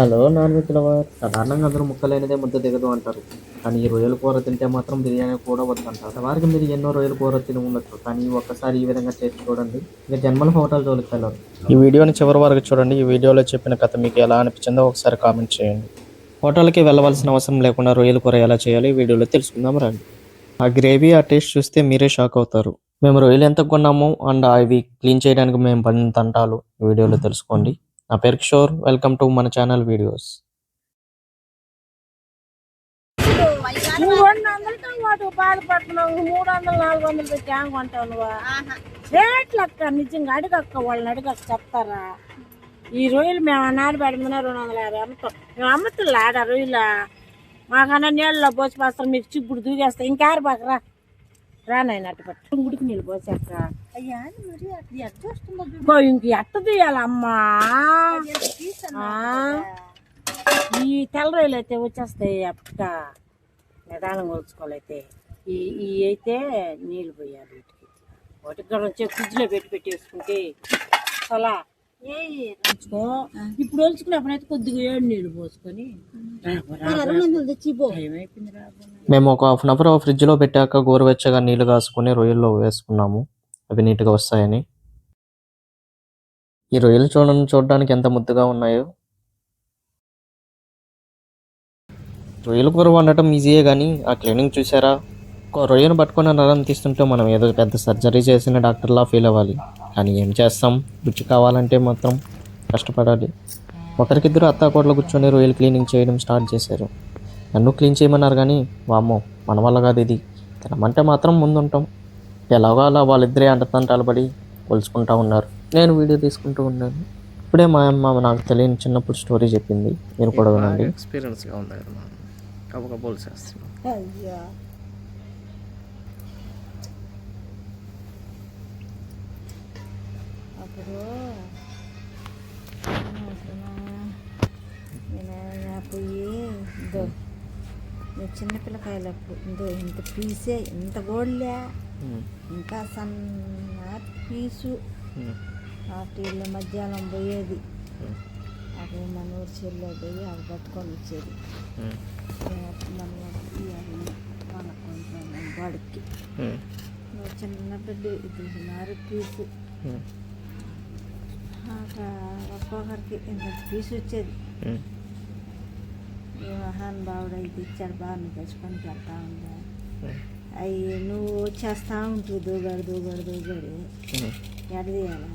Hello non veg lover. సాధారణంగా అందరూ ముక్కలేనిదే ముద్ద దిగదు అంటారు. కానీ ఈ రొయ్యల కూర తింటే మాత్రం బిర్యానీ కూడా వద్దంటారు. వారికి మీరు ఎన్నో రొయ్యల కూర తిని ఉండొచ్చు, కానీ ఒక్కసారి ఈ విధంగా చేసి చూడండి, ఇక జన్మల హోటల్ జోలికి వెళ్ళరు. ఈ వీడియోని చివరి వరకు చూడండి. ఈ వీడియోలో చెప్పిన కథ మీకు ఎలా అనిపించిందో ఒకసారి కామెంట్ చేయండి. హోటల్కి వెళ్ళవలసిన అవసరం లేకుండా రొయ్యల కూర ఎలా చేయాలో ఈ వీడియోలో తెలుసుకుందాం రండి. ఆ గ్రేవీ, ఆ టేస్ట్ చూస్తే మీరే షాక్ అవుతారు. మేము రొయ్యలు ఎంత కొన్నాము అండ్ అవి క్లీన్ చేయడానికి మేము పడిన తంటాలు ఈ వీడియోలో తెలుసుకోండి. నా పేరు కిషోర్. వెల్కమ్ టు మన ఛానల్ వీడియోస్. నువ్వు 200తో వాటి బాధపడుతున్నావు. 300 400 పెట్టి ఏం కొంటావు నువ్వు? రేట్లు అక్క నిజంగా అడగక్క, వాళ్ళని అడగక్క చెప్తారా? ఈ రొయ్యలు మేము నాడిబడి మీద 250 అమ్ముతాం. మేము అమ్ముతుంది ఆడ రొయ్యల మాకన్నా నీళ్ళలో పోసి పాస్తాం, మీకు చిప్పుడు దూగేస్తాం. ఇంకారు బాకరా రానాయన అట్టు పట్టు ఉడికి నీళ్ళు పోసాక ఇంక ఎట్ట తీయాలమ్మా. ఈ తెల్ల రొయ్యలు అయితే వచ్చేస్తాయి అప్పట నిదానం కొలుచుకోవాలైతే. ఈ అయితే నీళ్ళు పోయాలి వీటికి. వాటికి కూడా ఫ్రిడ్జ్లో పెట్టేసుకుంటే అలా ఇప్పుడు ఒలుచుకున్నప్పుడైతే కొద్దిగా 7 నీళ్ళు పోసుకొని మేము ఒక హాఫ్ అన్ అవర్ ఫ్రిడ్జ్లో పెట్టాక గోరువెచ్చగా నీళ్లు కాసుకుని రొయ్యల్లో వేసుకున్నాము. అవి నీట్గా వస్తాయని. ఈ రొయ్యలు చూడడానికి ఎంత ముద్దుగా ఉన్నాయో. రొయ్యల కూర వండటం ఈజీయే, కానీ ఆ క్లీనింగ్ చూసారా? రొయ్యను పట్టుకుని నరం తీస్తుంటే మనం ఏదో పెద్ద సర్జరీ చేసిన డాక్టర్లా ఫీల్ అవ్వాలి. కానీ ఏం చేస్తాం, రుచి కావాలంటే మాత్రం కష్టపడాలి. ఒకరికిద్దరు అత్తాకోడలు కూర్చొని రొయ్యలు క్లీనింగ్ చేయడం స్టార్ట్ చేశారు. నన్ను క్లీన్ చేయమన్నారు, కానీ వామ్మో మన వల్ల కాదు ఇది. తినమంటే మాత్రం ముందుంటాం. ఎలాగో అలా వాళ్ళిద్దరే అంటతంటాలు పడి కొలుచుకుంటూ ఉన్నారు. నేను వీడియో తీసుకుంటూ ఉన్నాను. ఇప్పుడే మా అమ్మ నాకు తెలియని చిన్నప్పుడు స్టోరీ చెప్పింది, మీరు కూడా వినండి. ఎక్స్పీరియన్స్గా ఉంది కదా, కబుకబోలు చేస్తున్నాం. అప్పుడు నేను పోయి ఇందో నువ్వు చిన్నపిల్లకాయలప్పుడు ఇందో ఇంత పీసే, ఇంత గోళ్ళే, ఇంకా సన్న పీసు వాటిల్లో మధ్యాహ్నం పోయేది. అప్పుడు మన ఊరి చెల్లో పోయి అవి పట్టుకొని వచ్చేది. మన వాడికి చిన్న బిడ్డ ఇది 6 పీసు, ఒక్కొక్కరికి ఇంత పీసు వచ్చేది. ఈ మహానుభావుడు అయితే ఇచ్చాడు, బాగా నువ్వు తెచ్చుకొని పెడతా ఉందా. అవి నువ్వు వచ్చేస్తా ఉంటుంది దూగడు ఎడదీయాల.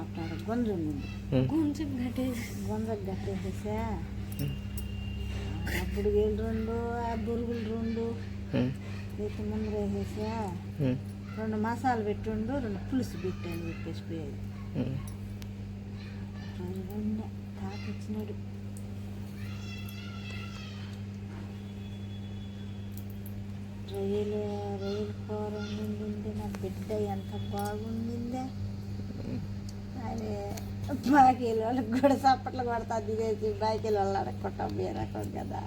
అక్కడ గొంజ ఉంది, గొంజకు కట్టేసేసా. అప్పుడు వీళ్ళు 2 ఆ బురుగులు 2 వీటి ముందు వేసేసా. 2 మసాలా పెట్టుండు, 2 పులుసు పెట్టాను చెప్పేసి పోయేది. తాత వచ్చినాడు. రొయ్యలు కూర ఉండింది. నా బిడ్డ ఎంత బాగుండిందే. అదే బాకీలు వాళ్ళకి కూడా చప్పట్లు కొడతా దిగేసి బాకీలు వాళ్ళు అడగొట్టా రకం కదా.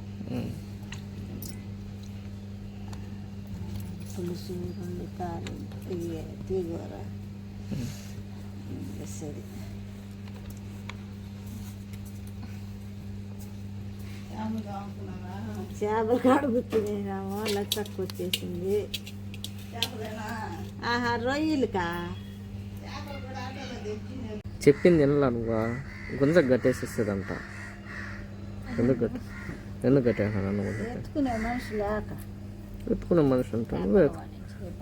పులుసు 2 కాలు తీగూర సరి. చేపలు కడుగుతున్నాము, లచ్చకు వచ్చేసింది. ఆహా రొయ్యలుకా చెప్పింది వినలా నువ్వు? గుంజకు కట్టేసేస్తుందంట. ఎందుకు కట్టేసాను? ఎత్తుకునే మనిషి లేక. ఎత్తుకునే మనిషి ఉంటా,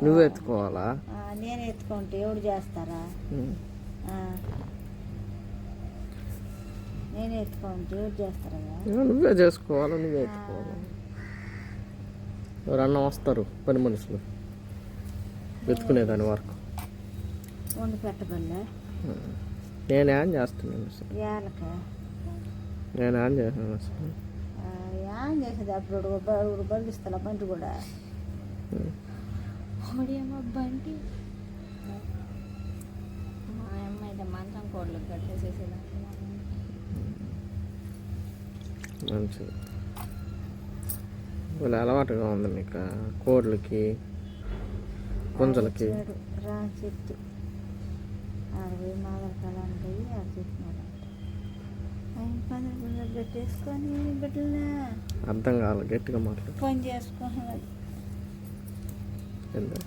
నువ్వే ఎత్తుకోవాలా? నేను ఎత్తుకుంటే ఎవడు చేస్తారా? నేను ఎత్తుకుంటే ఎవరు చేస్తారా? నువ్వే చేసుకోవాలా, నువ్వే ఎత్తుకోవాలా. ఎవరన్నా వస్తారు పని మనుషులు ఎత్తుకునేదాని వరకు. వండి పెట్టబల్లే నేనేం చేస్తున్నాను అసలు? నేనేం చేశాను అసలు? ఏం చేసేది అప్పుడు బండిస్తా బండి కూడా బండి. మా అమ్మ అయితే మంచం కోడలు కట్టేసేసేదా. మంచిది, వాళ్ళు అలవాటుగా ఉంది మీకు కోడ్లకి పుంజలకి. రా చెట్టు 60 మాదల కాలానికి పోయి 6 చెట్టు 15 పెట్టేసుకొని బిడ్డలనే అర్థం కావాలి, గట్టిగా మాట్లాడు. పని చేసుకుంటున్నది. ఏంది?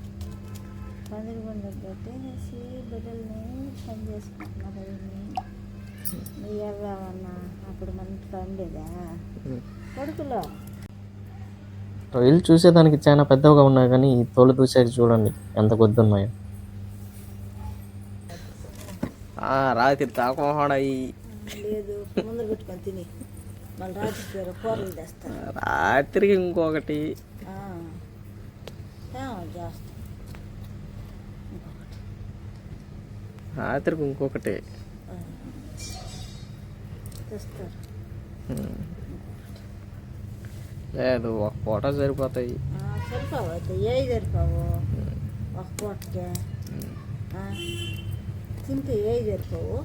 పందిరి బందరు పెట్టేసి బిడ్డల్ని పని చేసుకుంటున్నారు. అది ఎవ్వమన్నా అప్పుడు మనకి పని లేదా కొడుకులో. రొయ్యలు చూసేదానికి చాలా పెద్దగా ఉన్నాయి కానీ ఈ తోలు చూసేది చూడండి ఎంత కొద్దున్నాయో. రాత్రి తాకోహడాయి. లేదు ముందర పెట్టుకొని తిని మళ్ళీ రాత్రి కూరలు తెస్తాను. రాత్రికి ఇంకొకటి చేస్తాను. రాత్రికి ఇంకొకటి తెస్తారు. లేదు ఒక పూట సరిపోతాయి. సరిపోవు అయితే ఏ సరిపోవు ఒక పూటకే తింటే ఏ సరిపోవు.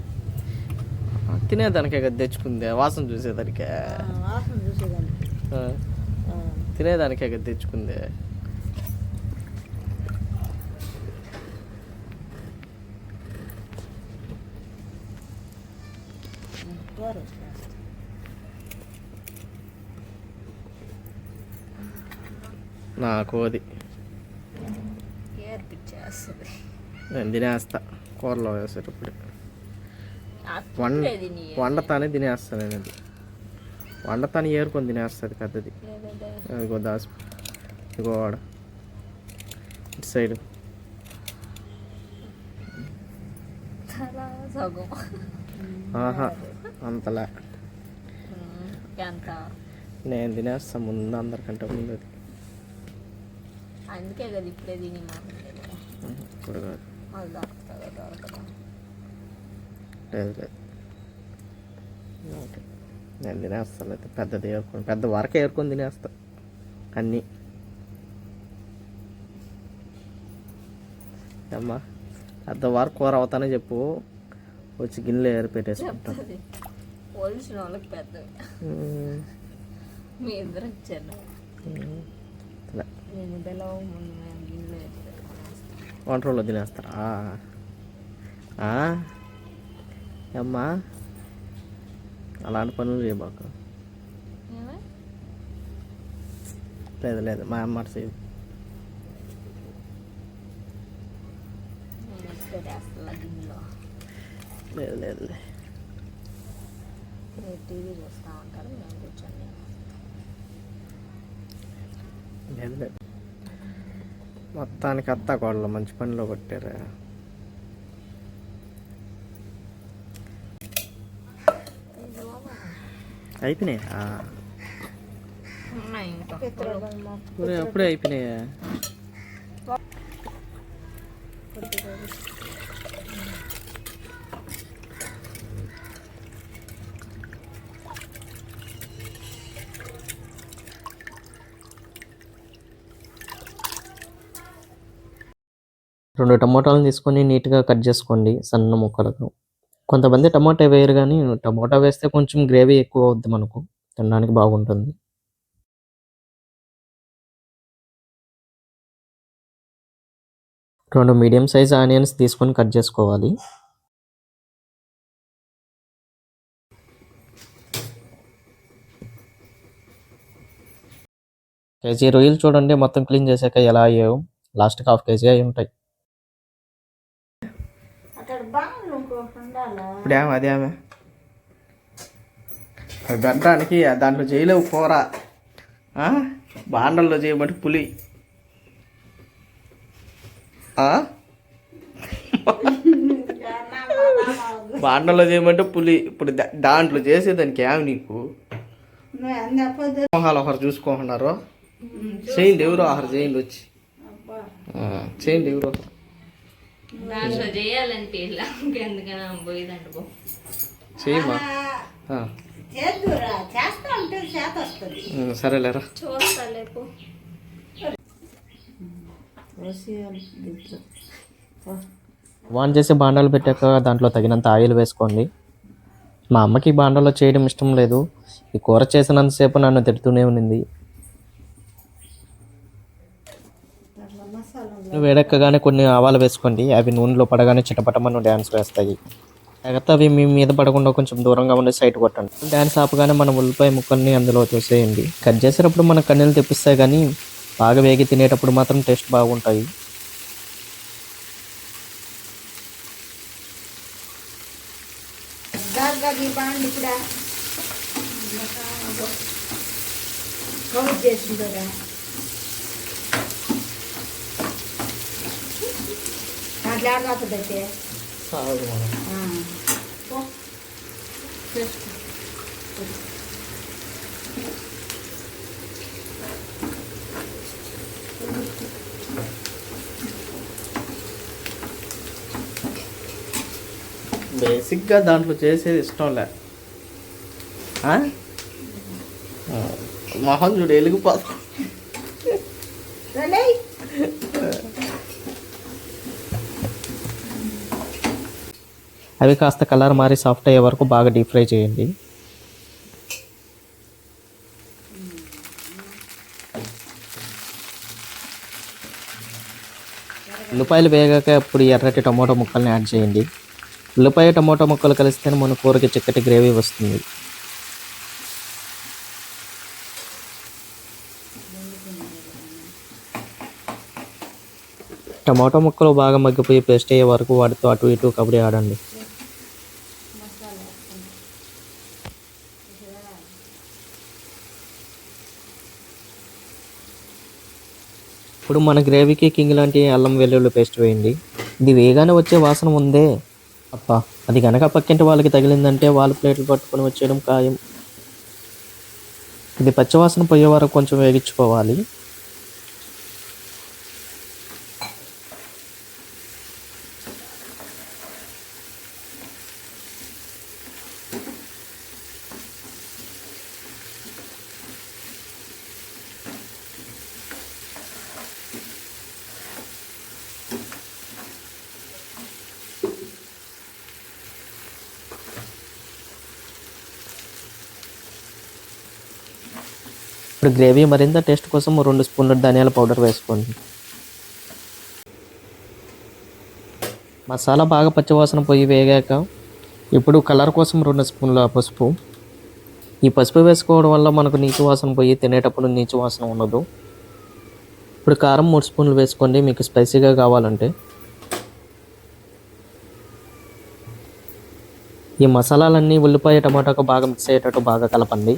తినేదానికే కదా తెచ్చుకుందే, వాసన చూసేదానికే. వాసన చూసేదానికి తినేదానికే కదా తెచ్చుకుందే. నాకు అది నేను తినేస్తా కూరలో వేసేటప్పుడు. వండతానే తినేస్తాను నేను. అది వండతాను ఏరుకొని తినేస్తుంది పెద్దది. అదిగో దాసు, ఇదిగో వాడ ఇటు సైడ్. ఆహా అంతలా నేను తినేస్తా ముందు, అందరికంటే ముందు. అది అందుకే కదా ఇప్పుడే తిని ఇప్పుడు కాదు. లేదు లేదు ఓకే, నేను తినేస్తాను. అయితే పెద్దది ఏరుకొని, పెద్ద వరకు ఏరుకొని తినేస్తా అన్నీ. అమ్మా పెద్ద వరకు కూర అవుతానే చెప్పు, వచ్చి గిన్నెలో ఏరు పెట్టేసుకుంటాను. పోలీసు వాళ్ళకి పెద్ద మీ ఇద్దరు వచ్చాను. వంట రోజులో తినేస్తారా అమ్మా? అలాంటి పనులు చేయబాక. లేదు లేదు మా అమ్మ చేయదు. లేదు లేదు టీవీ చూస్తూ ఉంటారు, మేము కూర్చొని. లేదు లేదు మొత్తానికి అత్త కోడలు మంచి పనిలో కొట్టారా. అయిపోయినాయా? అప్పుడే అయిపోయినాయా? రెండు టమోటాలను తీసుకొని నీట్గా కట్ చేసుకోండి సన్న ముక్కలకు. కొంతమంది టమాటా వేయరు కానీ టమోటా వేస్తే కొంచెం గ్రేవీ ఎక్కువ అవుద్ది, మనకు తినడానికి బాగుంటుంది. రెండు మీడియం సైజ్ ఆనియన్స్ తీసుకొని కట్ చేసుకోవాలి. కేజీ రొయ్యలు చూడండి మొత్తం క్లీన్ చేసాక ఎలా అయ్యాయో. లాస్ట్కి 1/2 కేజీ అయి ఉంటాయి. ఇప్పుడేమో అదేమే పెట్టడానికి దాంట్లో చేయలేవు కూర. బాండల్లో చేయబట్టి పులి. బాండల్లో చేయమంటే పులి. ఇప్పుడు దాంట్లో చేసేదానికి ఏమి నీకు మొహాలు ఒకరు చూసుకోమన్నారు. చేయండి ఎవరో ఒకరు చేయండి, వచ్చి చేయండి ఎవరో ఒకరు. చేయమ్మా సరేలేరా. వాన్ చేసి బాండాలు పెట్టాక దాంట్లో తగినంత ఆయిల్ వేసుకోండి. మా అమ్మకి బాండాలో చేయడం ఇష్టం లేదు. ఈ కూర చేసినంతసేపు నన్ను తిడుతూనే ఉన్నింది. వేడెక్కగానే కొన్ని ఆవాలు వేసుకోండి. అవి నూనెలో పడగానే చిటపటమని డ్యాన్స్ వేస్తాయి. జాగ్రత్త అవి మీ మీద పడకుండా కొంచెం దూరంగా ఉండే సైడ్ కొట్టండి. డ్యాన్స్ ఆపగానే మన ఉల్లిపాయ ముక్కల్ని అందులో తోసేయండి. కట్ చేసేటప్పుడు మన కన్నీళ్ళు తెప్పిస్తాయి కానీ బాగా వేగి తినేటప్పుడు మాత్రం టేస్ట్ బాగుంటాయి. బేసిక్గా దాంట్లో చేసేది ఇష్టంలే. మొహం చూడు వెలిగిపోతా. అవి కాస్త కలర్ మారి సాఫ్ట్ అయ్యే వరకు బాగా డీప్ ఫ్రై చేయండి. ఉల్లిపాయలు వేగాక ఇప్పుడు ఎర్రటి టమోటా ముక్కల్ని యాడ్ చేయండి. ఉల్లిపాయ టమోటా ముక్కలు కలిస్తేనే మన కూరకి చిక్కటి గ్రేవీ వస్తుంది. టమాటా ముక్కలు బాగా మగ్గిపోయి పేస్ట్ అయ్యే వరకు వాటితో అటు ఇటు కబడ్డీ ఆడండి. ఇప్పుడు మన గ్రేవీకి కింగ్ లాంటి అల్లం వెల్లుల్లి పేస్ట్ వేయండి. ఇది వేగానే వచ్చే వాసన ఉందే అప్ప, అది కనుక పక్కింటి వాళ్ళకి తగిలిందంటే వాళ్ళ ప్లేట్లు పట్టుకొని వచ్చేయడం ఖాయం. ఇది పచ్చివాసన పోయే వరకు కొంచెం వేగించుకోవాలి. ఇప్పుడు గ్రేవీ మరింత టేస్ట్ కోసం 2 స్పూన్ల ధనియాల పౌడర్ వేసుకోండి. మసాలా బాగా పచ్చివాసన పోయి వేగాక ఇప్పుడు కలర్ కోసం 2 స్పూన్ల పసుపు. ఈ పసుపు వేసుకోవడం వల్ల మనకు నీచు వాసన పోయి తినేటప్పుడు నీచు వాసన ఉండదు. ఇప్పుడు కారం 3 స్పూన్లు వేసుకోండి మీకు స్పైసీగా కావాలంటే. ఈ మసాలాలన్నీ ఉల్లిపాయ టమాటాకు బాగా మిక్స్ అయ్యేటట్టు బాగా కలపండి.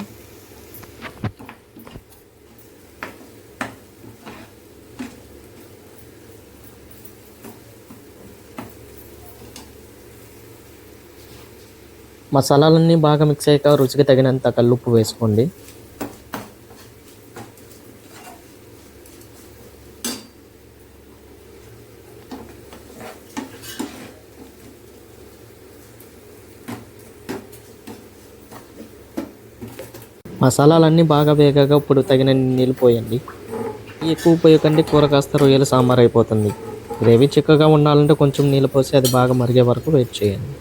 మసాలాలన్నీ బాగా మిక్స్ అయ్యాక రుచికి తగినంత కల్లుప్పు వేసుకోండి. మసాలాలన్నీ బాగా వేగాక ఇప్పుడు తగిన నీళ్ళు పోయండి. ఎక్కువ పోయకండి, కూర కాస్త రొయ్యల సాంబార్ అయిపోతుంది. గ్రేవీ చిక్కగా ఉండాలంటే కొంచెం నీళ్ళు పోసి అది బాగా మరిగే వరకు వెయిట్ చేయండి.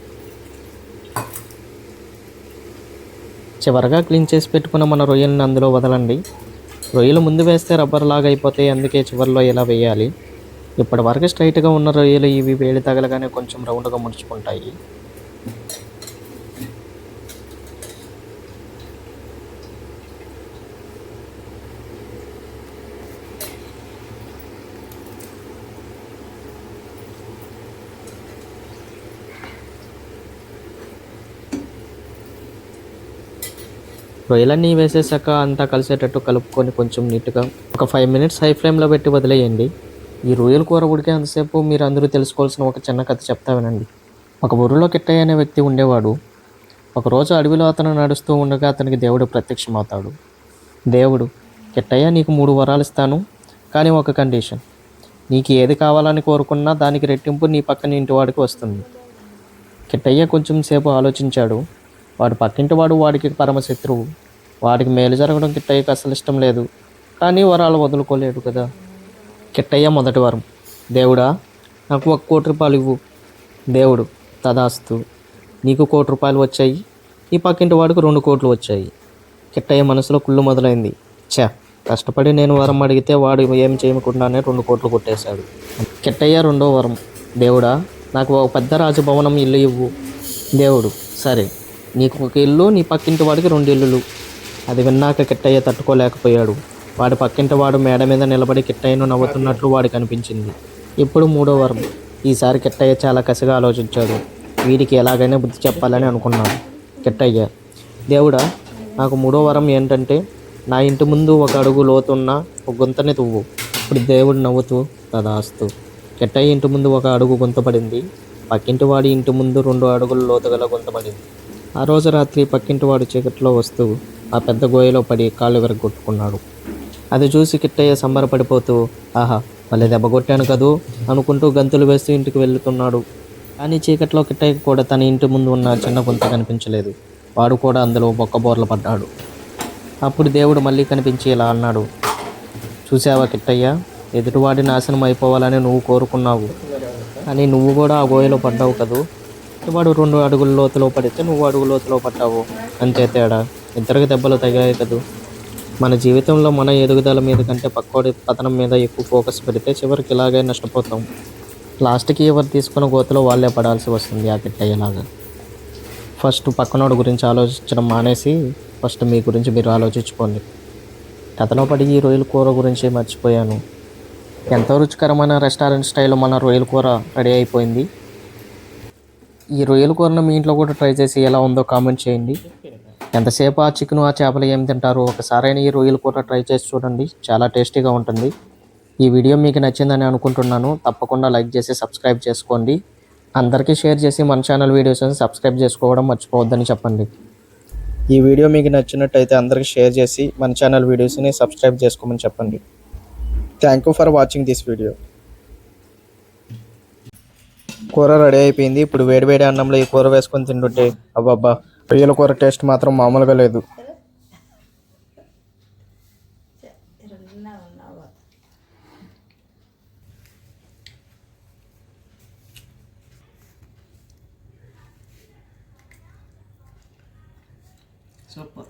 చివరగా క్లీన్ చేసి పెట్టుకున్న మన రొయ్యలను అందులో వదలండి. రొయ్యలు ముందు వేస్తే రబ్బర్ లాగా అయిపోతాయి, అందుకే చివరిలో ఇలా వేయాలి. ఇప్పటి వరకు స్ట్రైట్గా ఉన్న రొయ్యలు ఇవి వేడి తగలగానే కొంచెం రౌండ్గా ముడుచుకుంటాయి. రొయ్యలన్నీ వేసేసాక అంతా కలిసేటట్టు కలుపుకొని కొంచెం నీట్గా ఒక 5 మినిట్స్ హై ఫ్లేమ్లో పెట్టి వదిలేయండి. ఈ రొయ్యల కూర ఉడికే అంతసేపు మీరు అందరూ తెలుసుకోవాల్సిన ఒక చిన్న కథ చెప్తా వినండి. ఒక ఊరిలో కిట్టయ్య అనే వ్యక్తి ఉండేవాడు. ఒకరోజు అడవిలో అతను నడుస్తూ ఉండగా అతనికి దేవుడు ప్రత్యక్షమవుతాడు. దేవుడు, కిట్టయ్య నీకు 3 వరాలు ఇస్తాను, కానీ ఒక కండిషన్. నీకు ఏది కావాలని కోరుకున్నా దానికి రెట్టింపు నీ పక్కన ఇంటి వాడికి వస్తుంది. కిట్టయ్య కొంచెం సేపు ఆలోచించాడు. వాడు పక్కింటి వాడు వాడికి పరమశత్రువు. వాడికి మేలు జరగడం కిట్టయ్యకి అసలు ఇష్టం లేదు, కానీ వరాలు వదులుకోలేడు కదా. కిట్టయ్య మొదటి వరం, దేవుడా నాకు 1 కోటి రూపాయలు ఇవ్వు. దేవుడు, తదాస్తు. నీకు 1 కోటి రూపాయలు వచ్చాయి, ఈ పక్కింటి వాడికి 2 కోట్లు వచ్చాయి. కిట్టయ్య మనసులో కుళ్ళు మొదలైంది. కష్టపడి నేను వరం అడిగితే వాడు ఏం చేయకుండానే 2 కోట్లు కొట్టేశాడు. కిట్టయ్య రెండో వరం, దేవుడా నాకు ఒక పెద్ద రాజభవనం ఇల్లు ఇవ్వు. దేవుడు: సరే, నీకు ఒక ఇల్లు, నీ పక్కింటి వాడికి 2 ఇల్లులు. అది విన్నాక కిట్టయ్య తట్టుకోలేకపోయాడు. వాడి పక్కింటి వాడు మేడ మీద నిలబడి కిట్టయ్యను నవ్వుతున్నట్లు వాడికి అనిపించింది. ఇప్పుడు 3వ వరం. ఈసారి కిట్టయ్య చాలా కసిగా ఆలోచించాడు. వీడికి ఎలాగైనా బుద్ధి చెప్పాలని అనుకున్నాడు. కిట్టయ్య: దేవుడా, నాకు 3వ వరం ఏంటంటే నా ఇంటి ముందు ఒక అడుగు లోతున్న ఒక గుంతని తువ్వు. ఇప్పుడు దేవుడు నవ్వుతూ తదాస్తు. కిట్టయ్య ఇంటి ముందు ఒక అడుగు గుంత పడింది. పక్కింటి వాడి ఇంటి ముందు 2 అడుగుల లోతుగల గుంత పడింది. ఆ రోజు రాత్రి పక్కింటి వాడు చీకట్లో వస్తూ ఆ పెద్ద గోయలో పడి కాళ్ళు విరగొట్టుకున్నాడు. అది చూసి కిట్టయ్య సంబరపడిపోతూ, ఆహా, మళ్ళీ దెబ్బ కొట్టాను కదూ అనుకుంటూ గంతులు వేస్తూ ఇంటికి వెళ్తున్నాడు. కానీ చీకట్లో కిట్టయ్యకు కూడా తన ఇంటి ముందు ఉన్న చిన్న గుంత కనిపించలేదు. వాడు కూడా అందులో బొక్కబోర్ల పడ్డాడు. అప్పుడు దేవుడు మళ్ళీ కనిపించి ఇలా అన్నాడు: చూసావా కిట్టయ్య, ఎదుటివాడి నాశనం అయిపోవాలని నువ్వు కోరుకున్నావు, కానీ నువ్వు కూడా ఆ గోయలో పడ్డావు కదూ. వాడు 2 అడుగుల లోతులో పడితే నువ్వు అడుగు లోతులో పడ్డావు, అంతే తేడా. ఇద్దరికి దెబ్బలు తగ్గాయి కదూ. మన జీవితంలో మన ఎదుగుదల మీద కంటే పక్కోడి పతనం మీద ఎక్కువ ఫోకస్ పెడితే చివరికి ఇలాగే నష్టపోతాం. లాస్ట్కి ఎవరు తీసుకున్న గోతులో వాళ్ళే పడాల్సి వస్తుంది. ఆ కిట్టయ్యలాగా. ఫస్ట్ పక్కనోడి గురించి ఆలోచించడం మానేసి ఫస్ట్ మీ గురించి మీరు ఆలోచించుకోండి. కథలో పడి ఈ రొయ్యల కూర గురించి మర్చిపోయాను. ఎంతో రుచికరమైన రెస్టారెంట్ స్టైల్లో మన రొయ్యల కూర రెడీ అయిపోయింది. ఈ రొయ్యల కూరను మీ ఇంట్లో కూడా ట్రై చేసి ఎలా ఉందో కామెంట్ చేయండి. ఎంతసేపు ఆ చికెను ఆ చేపలు ఏం తింటారు, ఒకసారైనా ఈ రొయ్యల కూర ట్రై చేసి చూడండి, చాలా టేస్టీగా ఉంటుంది. ఈ వీడియో మీకు నచ్చిందని అనుకుంటున్నాను. తప్పకుండా లైక్ చేసి సబ్స్క్రైబ్ చేసుకోండి. అందరికీ షేర్ చేసి మన ఛానల్ వీడియోస్ని సబ్స్క్రైబ్ చేసుకోవడం మర్చిపోవద్దని చెప్పండి. ఈ వీడియో మీకు నచ్చినట్టయితే అందరికీ షేర్ చేసి మన ఛానల్ వీడియోస్ని సబ్స్క్రైబ్ చేసుకోమని చెప్పండి. Thank you for watching this video. కూర రెడీ అయిపోయింది. ఇప్పుడు వేడివేడి అన్నంలో ఈ కూర వేసుకొని తింటుంటే అబ్బబ్బా, రొయ్యల కూర టేస్ట్ మాత్రం మామూలుగా లేదు. సూపర్.